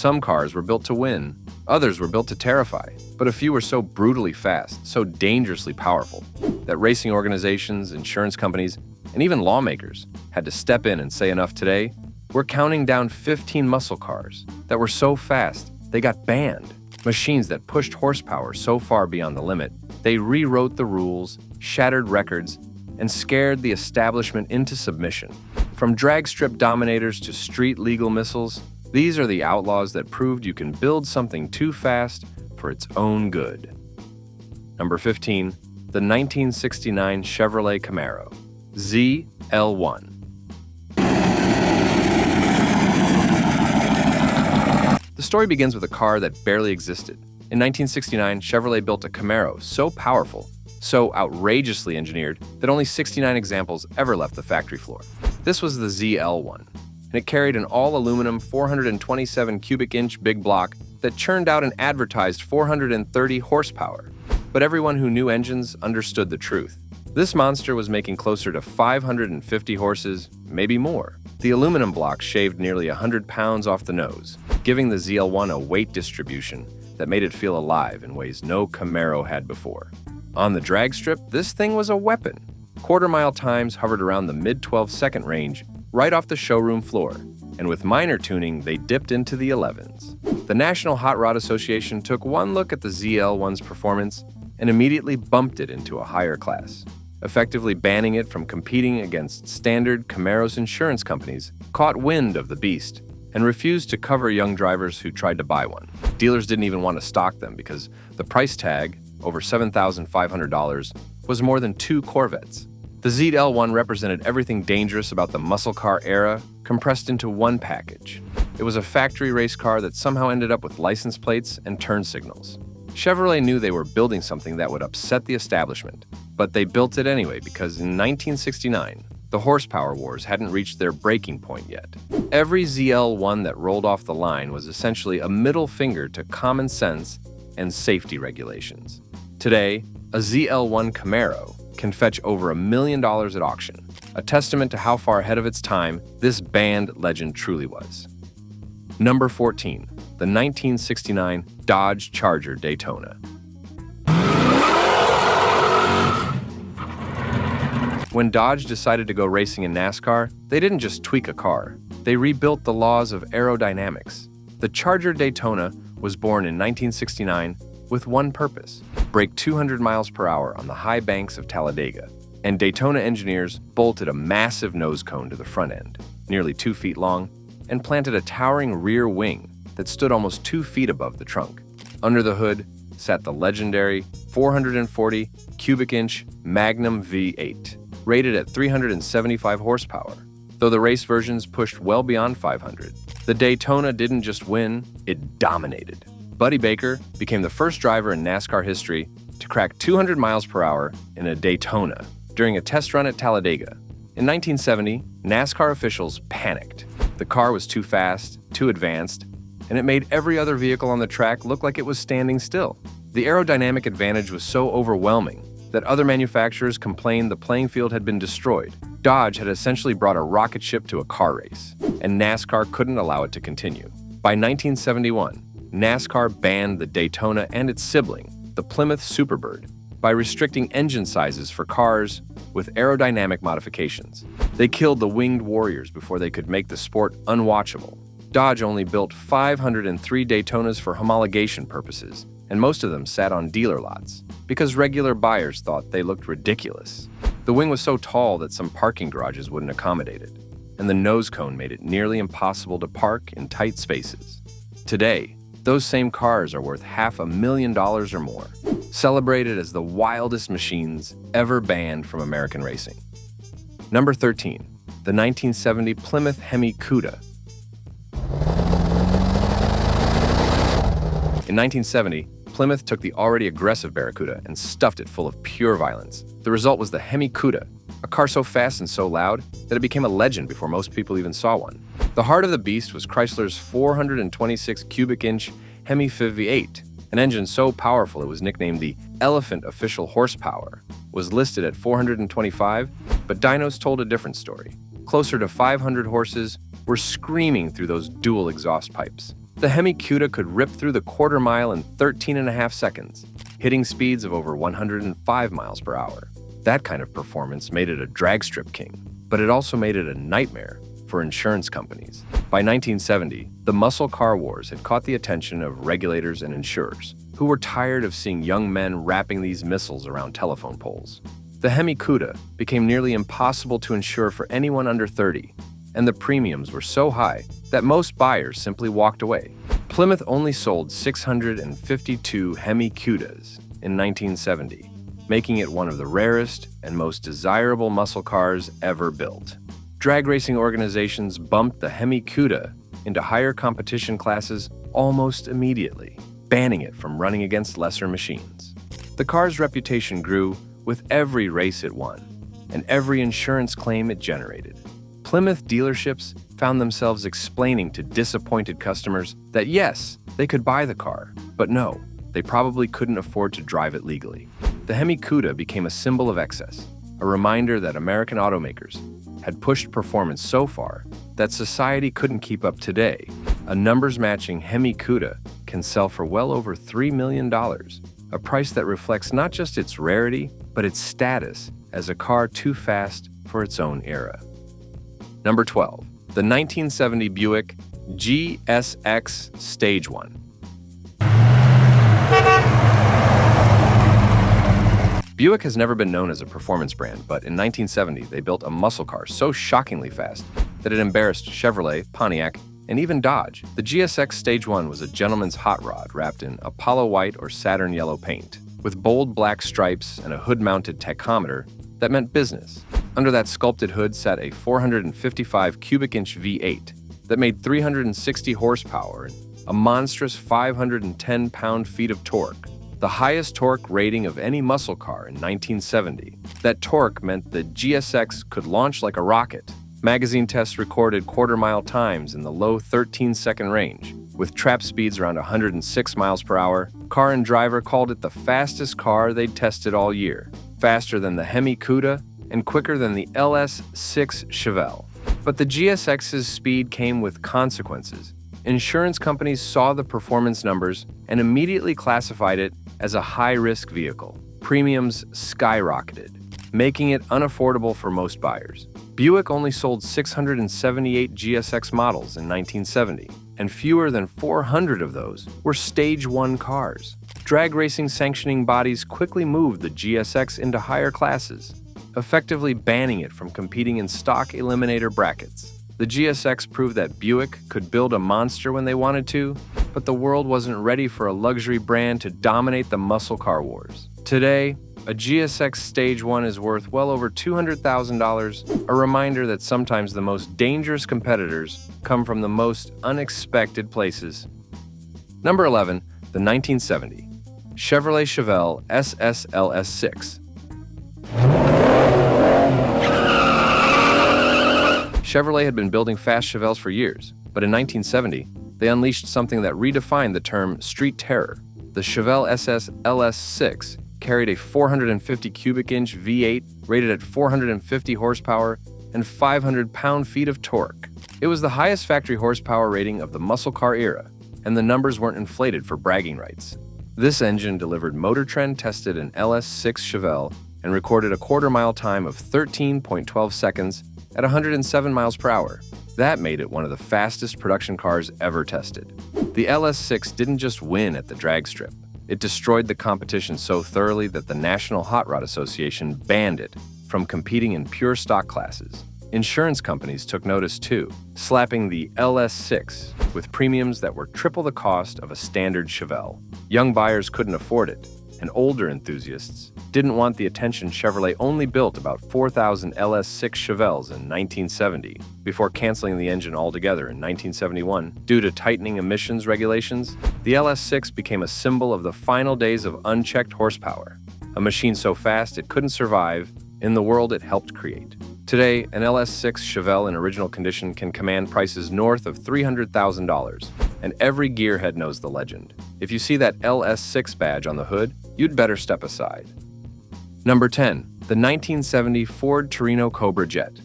Some cars were built to win, others were built to terrify, but a few were so brutally fast, so dangerously powerful, that racing organizations, insurance companies, and even lawmakers had to step in and say enough. Today, we're counting down 15 muscle cars that were so fast they got banned. Machines that pushed horsepower so far beyond the limit, they rewrote the rules, shattered records, and scared the establishment into submission. From drag strip dominators to street-legal missiles, these are the outlaws that proved you can build something too fast for its own good. Number 15, the 1969 Chevrolet Camaro, ZL1. The story begins with a car that barely existed. In 1969, Chevrolet built a Camaro so powerful, so outrageously engineered, that only 69 examples ever left the factory floor. This was the ZL1, and it carried an all-aluminum 427 cubic inch big block that churned out an advertised 430 horsepower. But everyone who knew engines understood the truth. This monster was making closer to 550 horses, maybe more. The aluminum block shaved nearly 100 pounds off the nose, giving the ZL1 a weight distribution that made it feel alive in ways no Camaro had before. On the drag strip, this thing was a weapon. Quarter-mile times hovered around the mid-12-second range, right off the showroom floor, and with minor tuning, they dipped into the 11s. The National Hot Rod Association took one look at the ZL1's performance and immediately bumped it into a higher class, effectively banning it from competing against standard Camaro's insurance companies, caught wind of the beast, and refused to cover young drivers who tried to buy one. Dealers didn't even want to stock them because the price tag, over $7,500, was more than 2 Corvettes. The ZL1 represented everything dangerous about the muscle car era compressed into one package. It was a factory race car that somehow ended up with license plates and turn signals. Chevrolet knew they were building something that would upset the establishment, but they built it anyway because in 1969, the horsepower wars hadn't reached their breaking point yet. Every ZL1 that rolled off the line was essentially a middle finger to common sense and safety regulations. Today, a ZL1 Camaro can fetch over $1 million at auction, a testament to how far ahead of its time this band legend truly was. Number 14, the 1969 Dodge Charger Daytona. When Dodge decided to go racing in NASCAR, they didn't just tweak a car, they rebuilt the laws of aerodynamics. The Charger Daytona was born in 1969 with one purpose: break 200 miles per hour on the high banks of Talladega. And Daytona engineers bolted a massive nose cone to the front end, nearly 2 feet long, and planted a towering rear wing that stood almost 2 feet above the trunk. Under the hood sat the legendary 440 cubic inch Magnum V8, rated at 375 horsepower, though the race versions pushed well beyond 500. The Daytona didn't just win, it dominated. Buddy Baker became the first driver in NASCAR history to crack 200 miles per hour in a Daytona during a test run at Talladega. In 1970, NASCAR officials panicked. The car was too fast, too advanced, and it made every other vehicle on the track look like it was standing still. The aerodynamic advantage was so overwhelming that other manufacturers complained the playing field had been destroyed. Dodge had essentially brought a rocket ship to a car race, and NASCAR couldn't allow it to continue. By 1971, NASCAR banned the Daytona and its sibling, the Plymouth Superbird, by restricting engine sizes for cars with aerodynamic modifications. They killed the winged warriors before they could make the sport unwatchable. Dodge only built 503 Daytonas for homologation purposes, and most of them sat on dealer lots because regular buyers thought they looked ridiculous. The wing was so tall that some parking garages wouldn't accommodate it, and the nose cone made it nearly impossible to park in tight spaces. Today, those same cars are worth $500,000 or more, celebrated as the wildest machines ever banned from American racing. Number 13, the 1970 Plymouth Hemi Cuda. In 1970, Plymouth took the already aggressive Barracuda and stuffed it full of pure violence. The result was the Hemi Cuda, a car so fast and so loud that it became a legend before most people even saw one. The heart of the beast was Chrysler's 426 cubic inch Hemi V8, an engine so powerful it was nicknamed the Elephant Official Horsepower, was listed at 425, but dynos told a different story. Closer to 500 horses were screaming through those dual exhaust pipes. The Hemi Cuda could rip through the quarter mile in 13.5 seconds, hitting speeds of over 105 miles per hour. That kind of performance made it a drag strip king, but it also made it a nightmare for insurance companies. By 1970, the muscle car wars had caught the attention of regulators and insurers, who were tired of seeing young men wrapping these missiles around telephone poles. The Hemi Cuda became nearly impossible to insure for anyone under 30, and the premiums were so high that most buyers simply walked away. Plymouth only sold 652 Hemi Cudas in 1970, making it one of the rarest and most desirable muscle cars ever built. Drag racing organizations bumped the Hemi Cuda into higher competition classes almost immediately, banning it from running against lesser machines. The car's reputation grew with every race it won and every insurance claim it generated. Plymouth dealerships found themselves explaining to disappointed customers that yes, they could buy the car, but no, they probably couldn't afford to drive it legally. The Hemi Cuda became a symbol of excess, a reminder that American automakers had pushed performance so far that society couldn't keep up today. A numbers-matching Hemi Cuda can sell for well over $3 million, a price that reflects not just its rarity, but its status as a car too fast for its own era. Number 12. The 1970 Buick GSX Stage 1. Buick has never been known as a performance brand, but in 1970 they built a muscle car so shockingly fast that it embarrassed Chevrolet, Pontiac, and even Dodge. The GSX Stage 1 was a gentleman's hot rod wrapped in Apollo white or Saturn yellow paint, with bold black stripes and a hood-mounted tachometer that meant business. Under that sculpted hood sat a 455 cubic inch V8 that made 360 horsepower and a monstrous 510 pound-feet of torque, the highest torque rating of any muscle car in 1970. That torque meant the GSX could launch like a rocket. Magazine tests recorded quarter-mile times in the low 13-second range, with trap speeds around 106 miles per hour. Car and Driver called it the fastest car they'd tested all year, faster than the Hemi Cuda and quicker than the LS6 Chevelle. But the GSX's speed came with consequences. Insurance companies saw the performance numbers and immediately classified it as a high-risk vehicle. Premiums skyrocketed, making it unaffordable for most buyers. Buick only sold 678 GSX models in 1970, and fewer than 400 of those were Stage 1 cars. Drag racing sanctioning bodies quickly moved the GSX into higher classes, effectively banning it from competing in stock eliminator brackets. The GSX proved that Buick could build a monster when they wanted to, but the world wasn't ready for a luxury brand to dominate the muscle car wars. Today, a GSX Stage 1 is worth well over $200,000, a reminder that sometimes the most dangerous competitors come from the most unexpected places. Number 11. The 1970 Chevrolet Chevelle SSLS6. Chevrolet had been building fast Chevelles for years, but in 1970, they unleashed something that redefined the term street terror. The Chevelle SSLS6 carried a 450 cubic inch V8 rated at 450 horsepower and 500 pound-feet of torque. It was the highest factory horsepower rating of the muscle car era, and the numbers weren't inflated for bragging rights. This engine delivered Motor Trend tested an LS6 Chevelle and recorded a quarter-mile time of 13.12 seconds at 107 miles per hour. That made it one of the fastest production cars ever tested. The LS6 didn't just win at the drag strip. It destroyed the competition so thoroughly that the National Hot Rod Association banned it from competing in pure stock classes. Insurance companies took notice too, slapping the LS6 with premiums that were triple the cost of a standard Chevelle. Young buyers couldn't afford it, and older enthusiasts didn't want the attention. Chevrolet only built about 4,000 LS6 Chevelles in 1970 before canceling the engine altogether in 1971 due to tightening emissions regulations. The LS6 became a symbol of the final days of unchecked horsepower, a machine so fast it couldn't survive in the world it helped create. Today, an LS6 Chevelle in original condition can command prices north of $300,000, and every gearhead knows the legend. If you see that LS6 badge on the hood, you'd better step aside. Number 10. The 1970 Ford Torino Cobra Jet.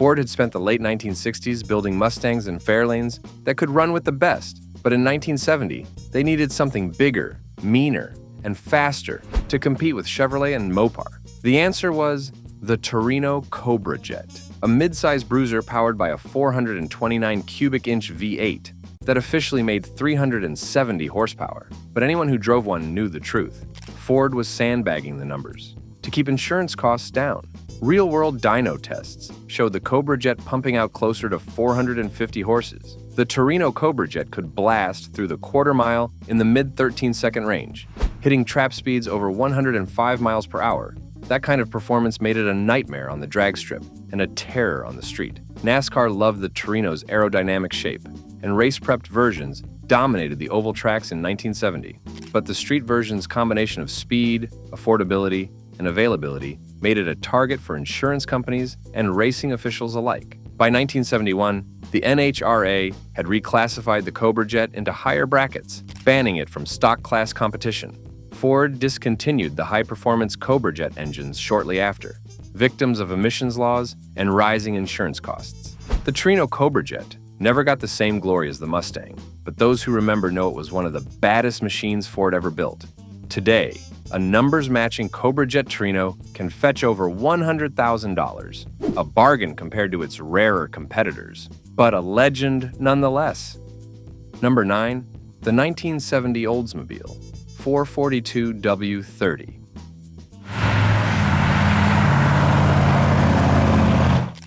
Ford had spent the late 1960s building Mustangs and Fairlanes that could run with the best, but in 1970, they needed something bigger, meaner, and faster to compete with Chevrolet and Mopar. The answer was the Torino Cobra Jet, a mid-size bruiser powered by a 429 cubic inch V8 that officially made 370 horsepower. But anyone who drove one knew the truth. Ford was sandbagging the numbers to keep insurance costs down. Real-world dyno tests showed the Cobra Jet pumping out closer to 450 horses. The Torino Cobra Jet could blast through the quarter mile in the mid-13-second range, hitting trap speeds over 105 miles per hour. That kind of performance made it a nightmare on the drag strip and a terror on the street. NASCAR loved the Torino's aerodynamic shape, and race-prepped versions dominated the oval tracks in 1970. But the street version's combination of speed, affordability, and availability made it a target for insurance companies and racing officials alike. By 1971, the NHRA had reclassified the Cobra Jet into higher brackets, banning it from stock class competition. Ford discontinued the high-performance Cobra Jet engines shortly after, victims of emissions laws and rising insurance costs. The Torino Cobra Jet never got the same glory as the Mustang, but those who remember know it was one of the baddest machines Ford ever built. Today, a numbers-matching Cobra Jet Torino can fetch over $100,000, a bargain compared to its rarer competitors, but a legend nonetheless. Number 9, the 1970 Oldsmobile 442W30.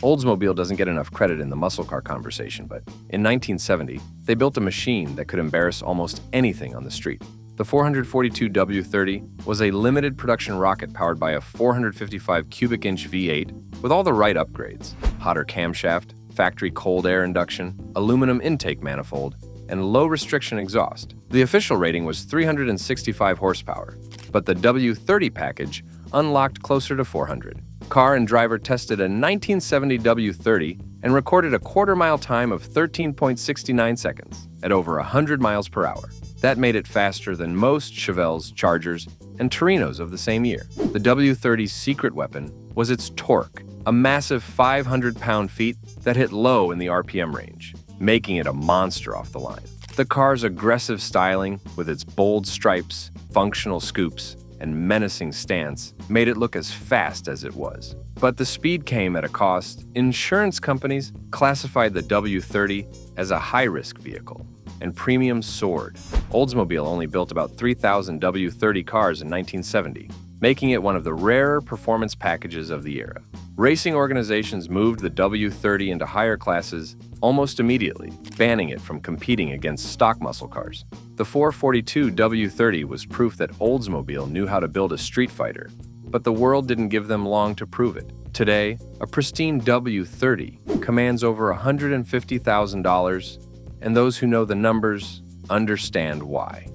Oldsmobile doesn't get enough credit in the muscle car conversation, but in 1970, they built a machine that could embarrass almost anything on the street. The 442W30 was a limited production rocket powered by a 455 cubic inch V8 with all the right upgrades: hotter camshaft, factory cold air induction, aluminum intake manifold, and low restriction exhaust. The official rating was 365 horsepower, but the W30 package unlocked closer to 400. Car and driver tested a 1970 W30 and recorded a quarter-mile time of 13.69 seconds at over 100 miles per hour. That made it faster than most Chevelles, Chargers, and Torinos of the same year. The W30's secret weapon was its torque, a massive 500 pound-feet that hit low in the RPM range, making it a monster off the line. The car's aggressive styling, with its bold stripes, functional scoops, and menacing stance, made it look as fast as it was. But the speed came at a cost. Insurance companies classified the W30 as a high-risk vehicle, and premiums soared. Oldsmobile only built about 3,000 W30 cars in 1970, making it one of the rarer performance packages of the era. Racing organizations moved the W30 into higher classes almost immediately, banning it from competing against stock muscle cars. The 442 W30 was proof that Oldsmobile knew how to build a street fighter, but the world didn't give them long to prove it. Today, a pristine W30 commands over $150,000, and those who know the numbers understand why.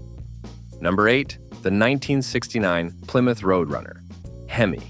Number 8, the 1969 Plymouth Roadrunner, Hemi.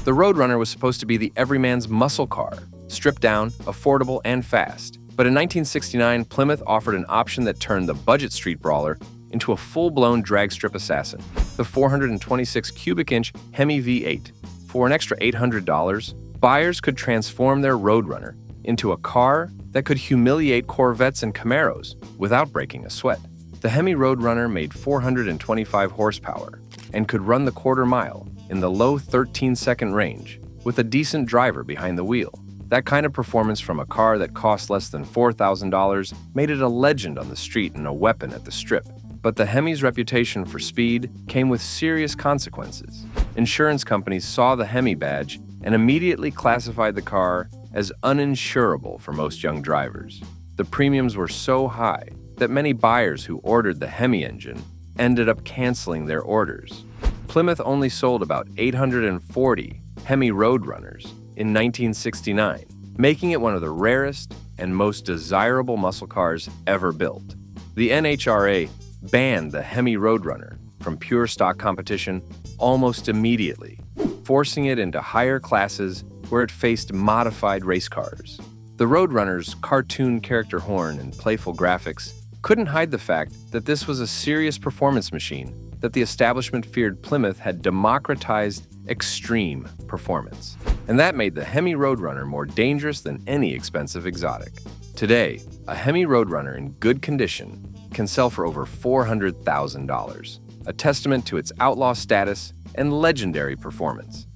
The Roadrunner was supposed to be the everyman's muscle car, stripped down, affordable, and fast. But in 1969, Plymouth offered an option that turned the budget street brawler into a full-blown drag strip assassin. The 426 cubic inch Hemi V8. For an extra $800, buyers could transform their Roadrunner into a car that could humiliate Corvettes and Camaros without breaking a sweat. The Hemi Roadrunner made 425 horsepower and could run the quarter mile in the low 13-second range with a decent driver behind the wheel. That kind of performance from a car that cost less than $4,000 made it a legend on the street and a weapon at the strip. But the Hemi's reputation for speed came with serious consequences. Insurance companies saw the Hemi badge and immediately classified the car as uninsurable for most young drivers. The premiums were so high that many buyers who ordered the Hemi engine ended up canceling their orders. Plymouth only sold about 840 Hemi Roadrunners in 1969, making it one of the rarest and most desirable muscle cars ever built. The NHRA banned the Hemi Roadrunner from pure stock competition almost immediately, forcing it into higher classes where it faced modified race cars. The Roadrunner's cartoon character horn and playful graphics couldn't hide the fact that this was a serious performance machine that the establishment feared Plymouth had democratized extreme performance. And that made the Hemi Roadrunner more dangerous than any expensive exotic. Today, a Hemi Roadrunner in good condition can sell for over $400,000, a testament to its outlaw status and legendary performance.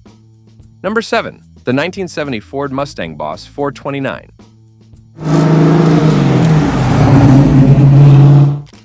Number 7. The 1970 Ford Mustang Boss 429.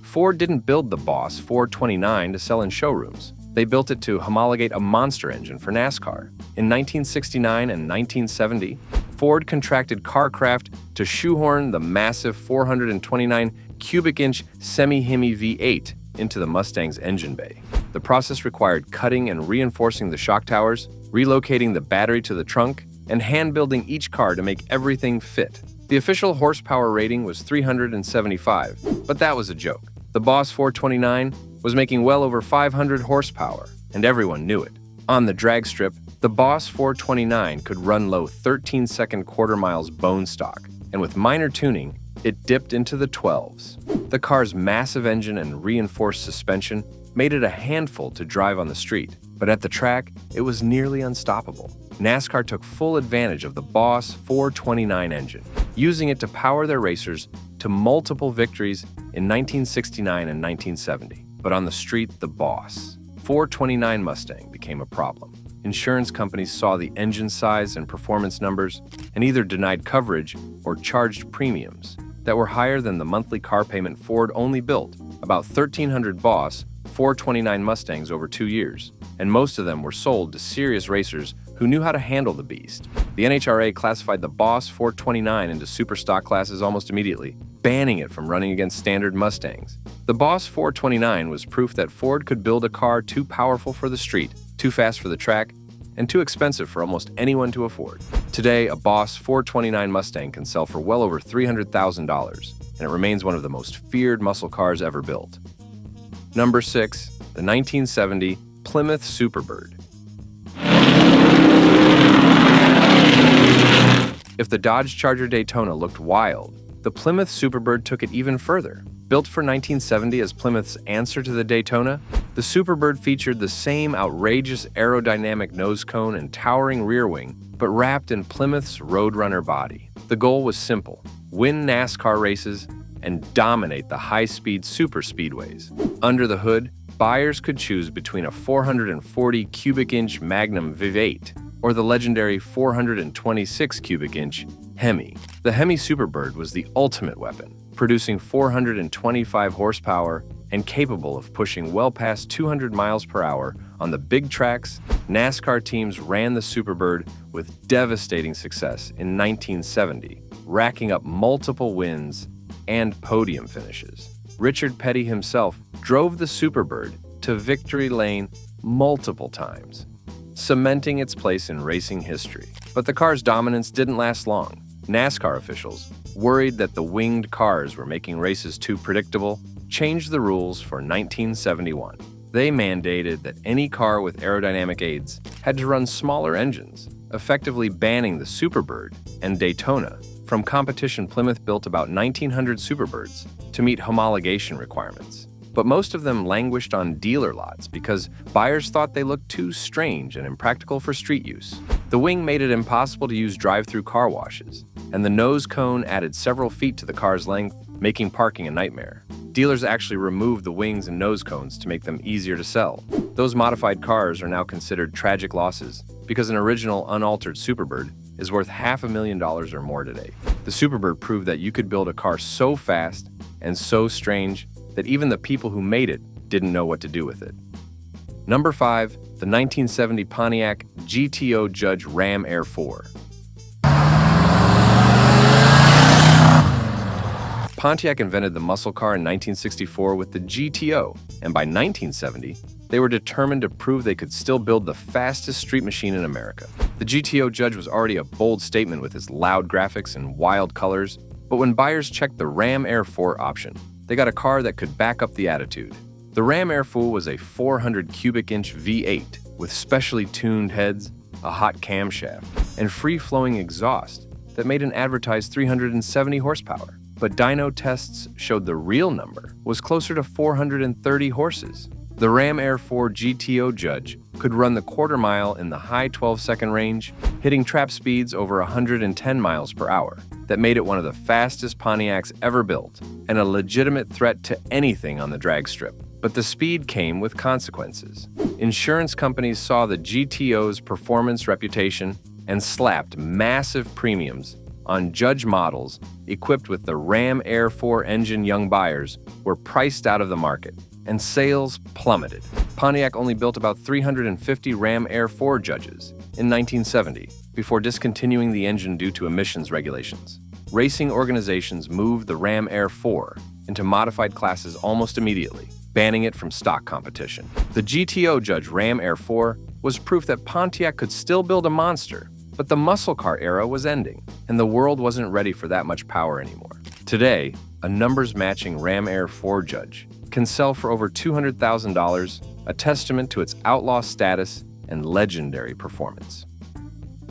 Ford didn't build the Boss 429 to sell in showrooms. They built it to homologate a monster engine for NASCAR. In 1969 and 1970, Ford contracted Carcraft to shoehorn the massive 429 cubic inch semi-Hemi V8 into the Mustang's engine bay. The process required cutting and reinforcing the shock towers, relocating the battery to the trunk, and hand-building each car to make everything fit. The official horsepower rating was 375, but that was a joke. The Boss 429 was making well over 500 horsepower, and everyone knew it. On the drag strip, the Boss 429 could run low 13-second quarter miles bone stock, and with minor tuning, it dipped into the 12s. The car's massive engine and reinforced suspension made it a handful to drive on the street, but at the track, it was nearly unstoppable. NASCAR took full advantage of the Boss 429 engine, using it to power their racers to multiple victories in 1969 and 1970. But on the street, the Boss 429 Mustang became a problem. Insurance companies saw the engine size and performance numbers and either denied coverage or charged premiums that were higher than the monthly car payment Ford only built, about 1,300 Boss 429 Mustangs over 2 years, and most of them were sold to serious racers who knew how to handle the beast. The NHRA classified the Boss 429 into super stock classes almost immediately, banning it from running against standard Mustangs. The Boss 429 was proof that Ford could build a car too powerful for the street, too fast for the track, and too expensive for almost anyone to afford. Today, a Boss 429 Mustang can sell for well over $300,000, and it remains one of the most feared muscle cars ever built. Number 6. The 1970 Plymouth Superbird. If the Dodge Charger Daytona looked wild, the Plymouth Superbird took it even further. Built for 1970 as Plymouth's answer to the Daytona, the Superbird featured the same outrageous aerodynamic nose cone and towering rear wing, but wrapped in Plymouth's Roadrunner body. The goal was simple: win NASCAR races and dominate the high-speed superspeedways. Under the hood, buyers could choose between a 440 cubic inch Magnum V8 or the legendary 426 cubic inch Hemi. The Hemi Superbird was the ultimate weapon, producing 425 horsepower and capable of pushing well past 200 miles per hour on the big tracks. NASCAR teams ran the Superbird with devastating success in 1970, racking up multiple wins and podium finishes. Richard Petty himself drove the Superbird to victory lane multiple times, cementing its place in racing history. But the car's dominance didn't last long. NASCAR officials, worried that the winged cars were making races too predictable, changed the rules for 1971. They mandated that any car with aerodynamic aids had to run smaller engines, effectively banning the Superbird and Daytona from competition. Plymouth built about 1,900 Superbirds to meet homologation requirements, but most of them languished on dealer lots because buyers thought they looked too strange and impractical for street use. The wing made it impossible to use drive-through car washes, and the nose cone added several feet to the car's length, making parking a nightmare. Dealers actually removed the wings and nose cones to make them easier to sell. Those modified cars are now considered tragic losses because an original unaltered Superbird is worth $500,000 or more today. The Superbird proved that you could build a car so fast and so strange that even the people who made it didn't know what to do with it. Number 5, the 1970 Pontiac GTO Judge Ram Air 4. Pontiac invented the muscle car in 1964 with the GTO, and by 1970, they were determined to prove they could still build the fastest street machine in America. The GTO Judge was already a bold statement with its loud graphics and wild colors, but when buyers checked the Ram Air 4 option, they got a car that could back up the attitude. The Ram Air 4 was a 400 cubic inch V8 with specially tuned heads, a hot camshaft, and free-flowing exhaust that made an advertised 370 horsepower. But dyno tests showed the real number was closer to 430 horses. The Ram Air 4 GTO Judge could run the quarter mile in the high 12-second range, hitting trap speeds over 110 miles per hour. That made it one of the fastest Pontiacs ever built, and a legitimate threat to anything on the drag strip. But the speed came with consequences. Insurance companies saw the GTO's performance reputation and slapped massive premiums on Judge models equipped with the Ram Air 4 engine. Young buyers were priced out of the market, and sales plummeted. Pontiac only built about 350 Ram Air 4 Judges in 1970 before discontinuing the engine due to emissions regulations. Racing organizations moved the Ram Air 4 into modified classes almost immediately, banning it from stock competition. The GTO Judge Ram Air 4 was proof that Pontiac could still build a monster, but the muscle car era was ending, and the world wasn't ready for that much power anymore. Today, a numbers-matching Ram Air 4 Judge can sell for over $200,000, a testament to its outlaw status and legendary performance.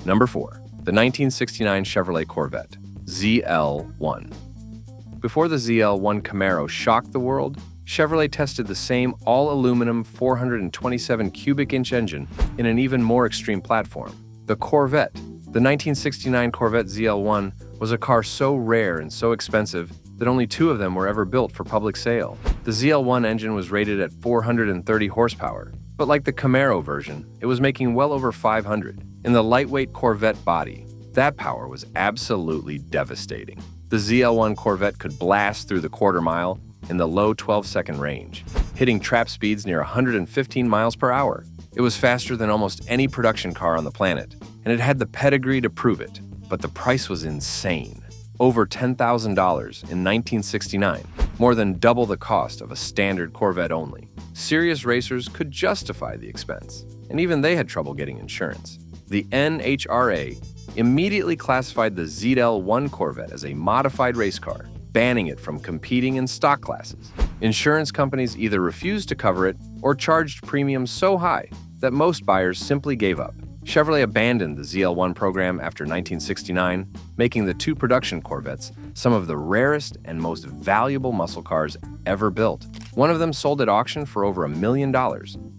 Number 4. The 1969 Chevrolet Corvette ZL1. Before the ZL1 Camaro shocked the world, Chevrolet tested the same all-aluminum 427 cubic inch engine in an even more extreme platform, the Corvette. The 1969 Corvette ZL1 was a car so rare and so expensive that only 2 of them were ever built for public sale. The ZL1 engine was rated at 430 horsepower, but like the Camaro version, it was making well over 500. In the lightweight Corvette body, that power was absolutely devastating. The ZL1 Corvette could blast through the quarter mile in the low 12-second range, hitting trap speeds near 115 miles per hour. It was faster than almost any production car on the planet, and it had the pedigree to prove it. But the price was insane. Over $10,000 in 1969, more than double the cost of a standard Corvette only. Serious racers could justify the expense, and even they had trouble getting insurance. The NHRA immediately classified the ZL1 Corvette as a modified race car, banning it from competing in stock classes. Insurance companies either refused to cover it or charged premiums so high that most buyers simply gave up. Chevrolet abandoned the ZL1 program after 1969, making the 2 production Corvettes some of the rarest and most valuable muscle cars ever built. One of them sold at auction for over $1 million,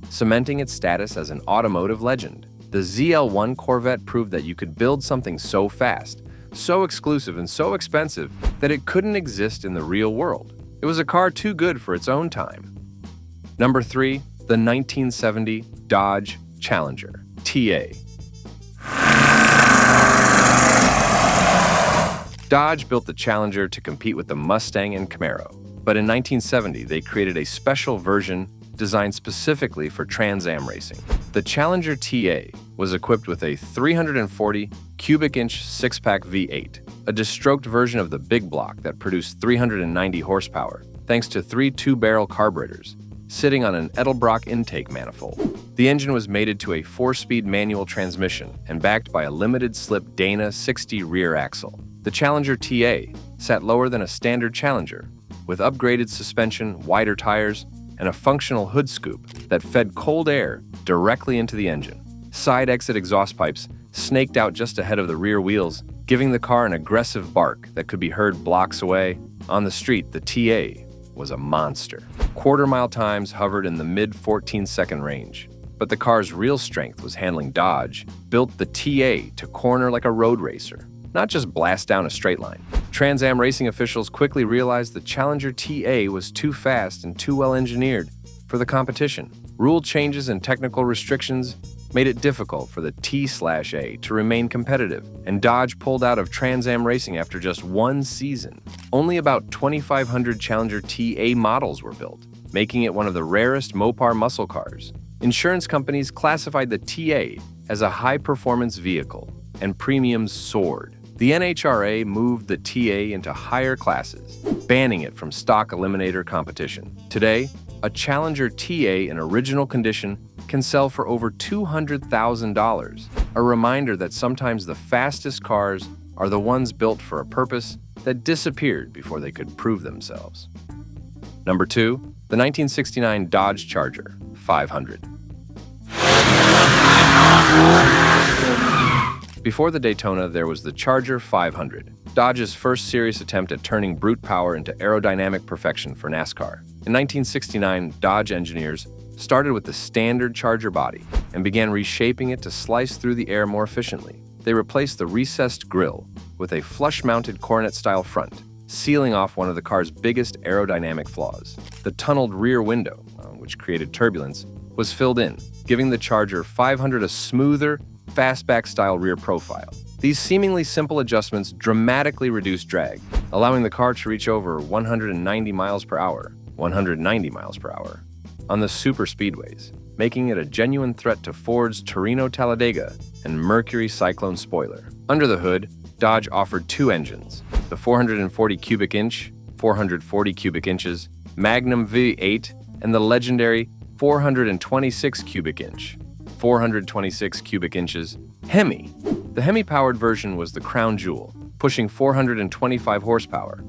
cementing its status as an automotive legend. The ZL1 Corvette proved that you could build something so fast, so exclusive, and so expensive that it couldn't exist in the real world. It was a car too good for its own time. Number 3. The 1970 Dodge Challenger TA. Dodge built the Challenger to compete with the Mustang and Camaro, but in 1970 they created a special version designed specifically for Trans Am racing. The Challenger TA was equipped with a 340 cubic inch 6-pack V8, a destroked version of the big block that produced 390 horsepower, thanks to 3 2-barrel carburetors sitting on an Edelbrock intake manifold. The engine was mated to a 4-speed manual transmission and backed by a limited-slip Dana 60 rear axle. The Challenger TA sat lower than a standard Challenger, with upgraded suspension, wider tires, and a functional hood scoop that fed cold air directly into the engine. Side exit exhaust pipes snaked out just ahead of the rear wheels, giving the car an aggressive bark that could be heard blocks away. On the street, the TA was a monster. Quarter-mile times hovered in the mid-14-second range, but the car's real strength was handling. Dodge built the TA to corner like a road racer, not just blast down a straight line. Trans Am racing officials quickly realized the Challenger TA was too fast and too well engineered for the competition. Rule changes and technical restrictions made it difficult for the T/A to remain competitive, and Dodge pulled out of Trans Am racing after just 1 season. Only about 2,500 Challenger TA models were built, making it one of the rarest Mopar muscle cars. Insurance companies classified the TA as a high-performance vehicle, and premiums soared. The NHRA moved the TA into higher classes, banning it from stock eliminator competition. Today, a Challenger TA in original condition can sell for over $200,000, a reminder that sometimes the fastest cars are the ones built for a purpose that disappeared before they could prove themselves. Number 2. The 1969 Dodge Charger 500. Before the Daytona, there was the Charger 500, Dodge's first serious attempt at turning brute power into aerodynamic perfection for NASCAR. In 1969, Dodge engineers started with the standard Charger body and began reshaping it to slice through the air more efficiently. They replaced the recessed grille with a flush-mounted Coronet-style front, sealing off one of the car's biggest aerodynamic flaws. The tunneled rear window, which created turbulence, was filled in, giving the Charger 500 a smoother, fastback-style rear profile. These seemingly simple adjustments dramatically reduced drag, allowing the car to reach over 190 miles per hour, 190 miles per hour, on the super speedways, making it a genuine threat to Ford's Torino Talladega and Mercury Cyclone spoiler. Under the hood, Dodge offered two engines, the 440 cubic inch, 440 cubic inches, Magnum V8, and the legendary 426 cubic inch, 426 cubic inches, Hemi. The Hemi-powered version was the crown jewel, pushing 425 horsepower,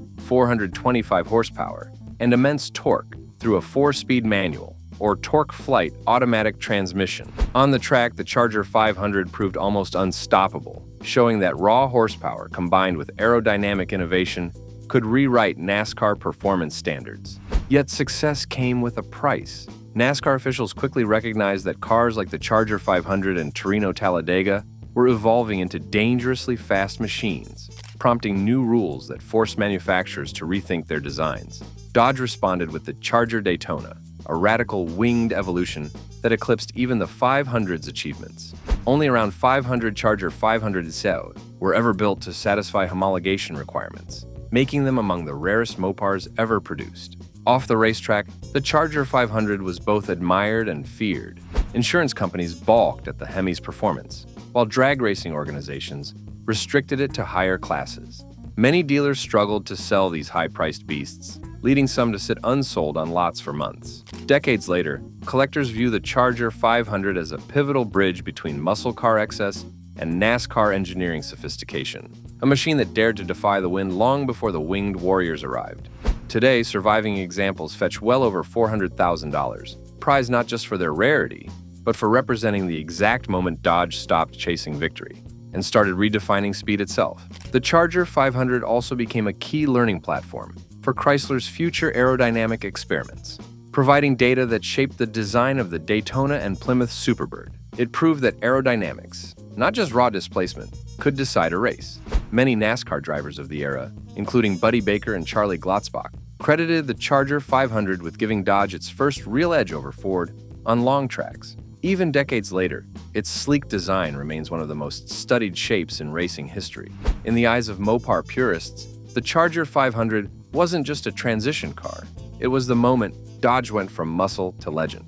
and immense torque through a 4-speed manual, or torque flight automatic transmission. On the track, the Charger 500 proved almost unstoppable, showing that raw horsepower combined with aerodynamic innovation could rewrite NASCAR performance standards. Yet success came with a price. NASCAR officials quickly recognized that cars like the Charger 500 and Torino Talladega were evolving into dangerously fast machines, prompting new rules that forced manufacturers to rethink their designs. Dodge responded with the Charger Daytona, a radical winged evolution that eclipsed even the 500's achievements. Only around 500 Charger 500 ZL were ever built to satisfy homologation requirements, making them among the rarest Mopars ever produced. Off the racetrack, the Charger 500 was both admired and feared. Insurance companies balked at the Hemi's performance, while drag racing organizations restricted it to higher classes. Many dealers struggled to sell these high-priced beasts, leading some to sit unsold on lots for months. Decades later, collectors view the Charger 500 as a pivotal bridge between muscle car excess and NASCAR engineering sophistication, a machine that dared to defy the wind long before the winged warriors arrived. Today, surviving examples fetch well over $400,000, prized not just for their rarity, but for representing the exact moment Dodge stopped chasing victory and started redefining speed itself. The Charger 500 also became a key learning platform for Chrysler's future aerodynamic experiments, providing data that shaped the design of the Daytona and Plymouth Superbird. It proved that aerodynamics, not just raw displacement, could decide a race. Many NASCAR drivers of the era, including Buddy Baker and Charlie Glotzbach, credited the Charger 500 with giving Dodge its first real edge over Ford on long tracks. Even decades later, its sleek design remains one of the most studied shapes in racing history. In the eyes of Mopar purists, the Charger 500 wasn't just a transition car. It was the moment Dodge went from muscle to legend.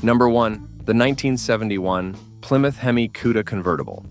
Number 1. The 1971 Plymouth Hemi Cuda convertible.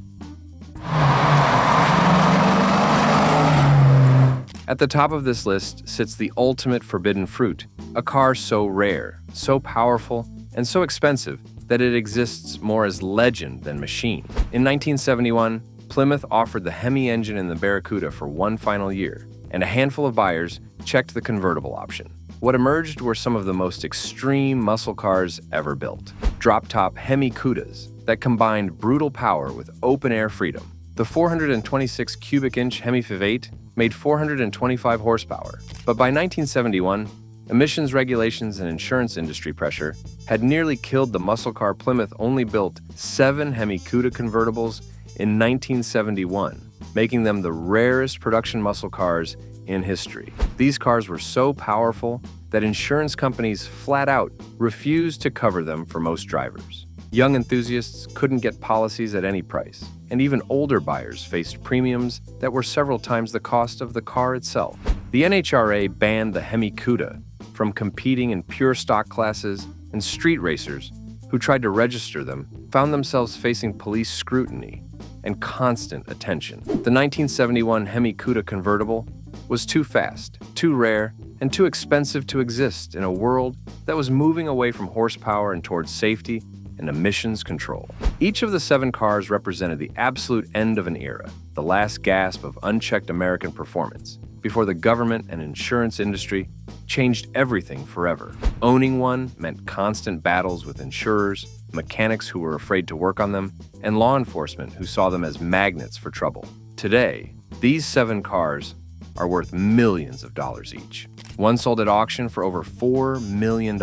At the top of this list sits the ultimate forbidden fruit, a car so rare, so powerful, and so expensive that it exists more as legend than machine. In 1971, Plymouth offered the Hemi engine in the Barracuda for one final year, and a handful of buyers checked the convertible option. What emerged were some of the most extreme muscle cars ever built. Drop-top Hemi Cudas that combined brutal power with open-air freedom. The 426 cubic inch Hemi V8 made 425 horsepower, but by 1971, emissions regulations and insurance industry pressure had nearly killed the muscle car. Plymouth only built 7 Hemi Cuda convertibles in 1971, making them the rarest production muscle cars in history. These cars were so powerful that insurance companies flat out refused to cover them for most drivers. Young enthusiasts couldn't get policies at any price, and even older buyers faced premiums that were several times the cost of the car itself. The NHRA banned the Hemi Cuda from competing in pure stock classes, and street racers who tried to register them found themselves facing police scrutiny and constant attention. The 1971 Hemi Cuda convertible was too fast, too rare, and too expensive to exist in a world that was moving away from horsepower and towards safety and emissions control. Each of the 7 cars represented the absolute end of an era, the last gasp of unchecked American performance, before the government and insurance industry changed everything forever. Owning one meant constant battles with insurers, mechanics who were afraid to work on them, and law enforcement who saw them as magnets for trouble. Today, these 7 cars are worth millions of dollars each. One sold at auction for over $4 million,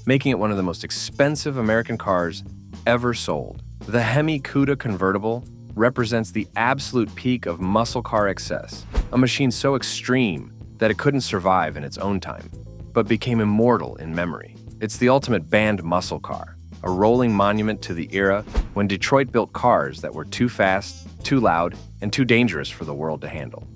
making it one of the most expensive American cars ever sold. The Hemi Cuda convertible represents the absolute peak of muscle car excess, a machine so extreme that it couldn't survive in its own time, but became immortal in memory. It's the ultimate band muscle car, a rolling monument to the era when Detroit built cars that were too fast, too loud, and too dangerous for the world to handle.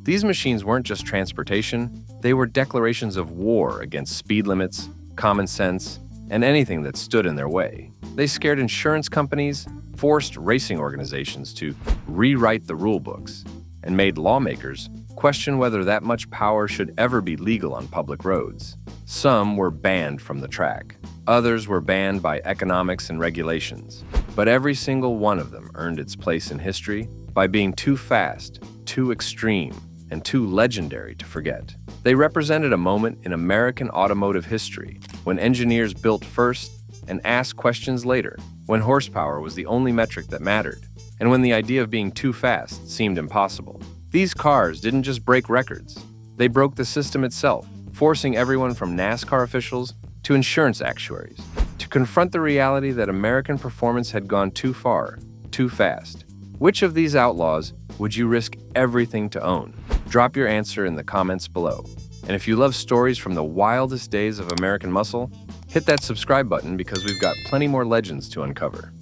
These machines weren't just transportation, they were declarations of war against speed limits, common sense, and anything that stood in their way. They scared insurance companies, forced racing organizations to rewrite the rule books, and made lawmakers question whether that much power should ever be legal on public roads. Some were banned from the track. Others were banned by economics and regulations. But every single one of them earned its place in history by being too fast, too extreme, and too legendary to forget. They represented a moment in American automotive history when engineers built first and asked questions later, when horsepower was the only metric that mattered, and when the idea of being too fast seemed impossible. These cars didn't just break records, they broke the system itself, forcing everyone from NASCAR officials to insurance actuaries to confront the reality that American performance had gone too far, too fast. Which of these outlaws would you risk everything to own? Drop your answer in the comments below. And if you love stories from the wildest days of American muscle, hit that subscribe button because we've got plenty more legends to uncover.